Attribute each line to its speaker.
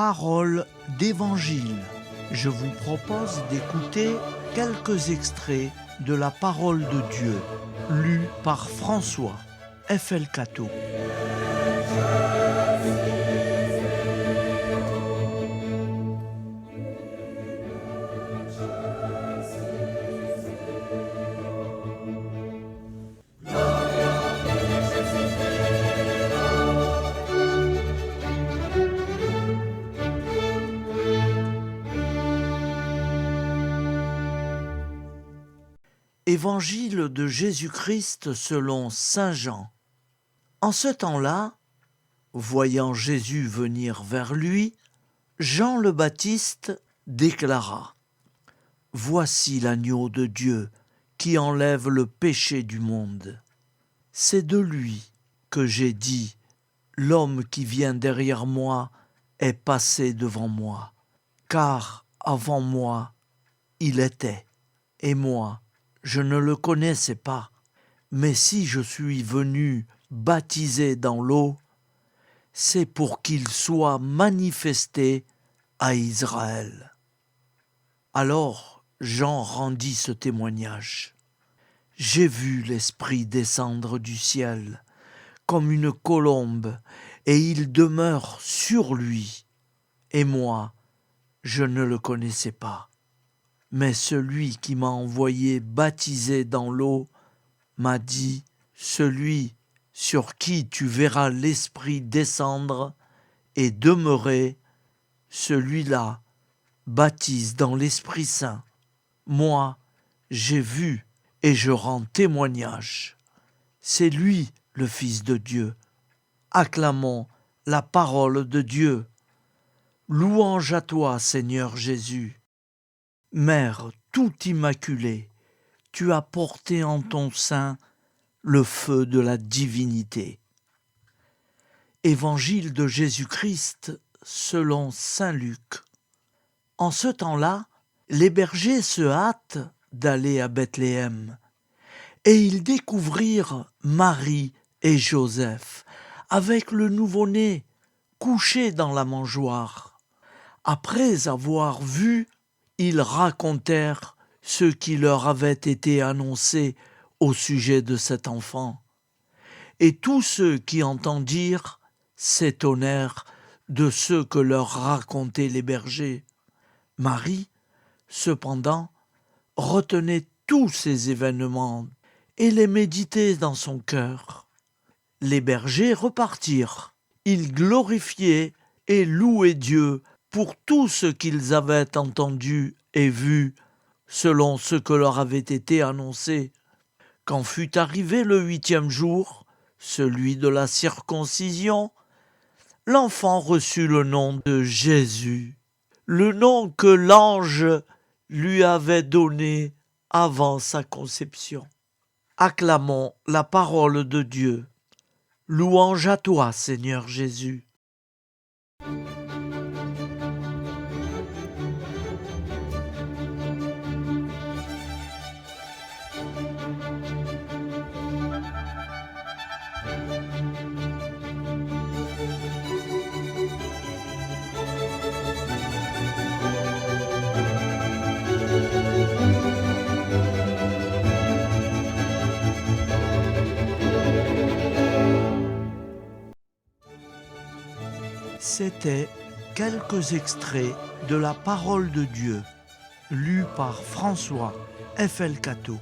Speaker 1: Paroles d'Évangile. Je vous propose d'écouter quelques extraits de la parole de Dieu, lus par François F.L. Catteau. Évangile de Jésus-Christ selon saint Jean. En ce temps-là, voyant Jésus venir vers lui, Jean le Baptiste déclara : « Voici l'agneau de Dieu qui enlève le péché du monde. C'est de lui que j'ai dit : l'homme qui vient derrière moi est passé devant moi, car avant moi il était, et moi je ne le connaissais pas. Mais si je suis venu baptiser dans l'eau, c'est pour qu'il soit manifesté à Israël. » Alors Jean rendit ce témoignage. « J'ai vu l'Esprit descendre du ciel comme une colombe, et il demeure sur lui. Et moi, je ne le connaissais pas. Mais celui qui m'a envoyé baptiser dans l'eau m'a dit : celui sur qui tu verras l'Esprit descendre et demeurer, celui-là baptise dans l'Esprit Saint. Moi, j'ai vu et je rends témoignage. C'est lui le Fils de Dieu. Acclamons la parole de Dieu. Louange à toi, Seigneur Jésus. Mère tout immaculée, tu as porté en ton sein le feu de la divinité. Évangile de Jésus-Christ selon saint Luc. En ce temps-là, les bergers se hâtent d'aller à Bethléem, et ils découvrirent Marie et Joseph avec le nouveau-né couché dans la mangeoire. Après avoir vu, ils racontèrent ce qui leur avait été annoncé au sujet de cet enfant. Et tous ceux qui entendirent s'étonnèrent de ce que leur racontaient les bergers. Marie, cependant, retenait tous ces événements et les méditait dans son cœur. Les bergers repartirent. Ils glorifiaient et louaient Dieu pour tout ce qu'ils avaient entendu et vu, selon ce que leur avait été annoncé. Quand fut arrivé le 8e jour, celui de la circoncision, l'enfant reçut le nom de Jésus, le nom que l'ange lui avait donné avant sa conception. Acclamons la parole de Dieu. Louange à toi, Seigneur Jésus. C'étaient quelques extraits de la parole de Dieu, lus par François F.L. Catteau.